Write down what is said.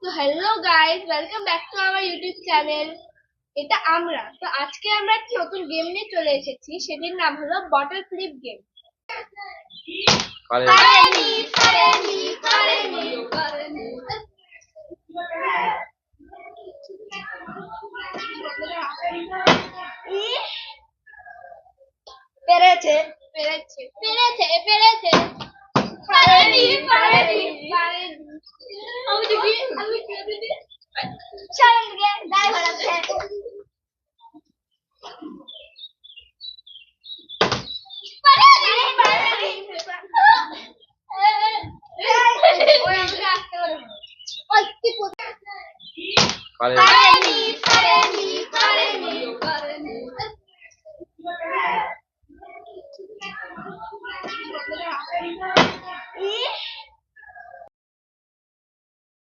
তো hello guys, welcome back to our YouTube channel. এটা আমরা তো আজকে আমরা একটা নতুন গেম নিয়ে চলে এসেছি, সেটির নাম হলো বটল ফ্লিপ গেম। পারেনি পারেনি পারেনি পারেনি পেরেছে পেরেছে পেরেছে পেরেছে পারেনি পারেনি পারেনি আমি দেখি আমি দেখি চলেন গে ড্রাইভার আছে পারেনি পারেনি ওই আমাকে আসতে বলে ওই কি পারেনি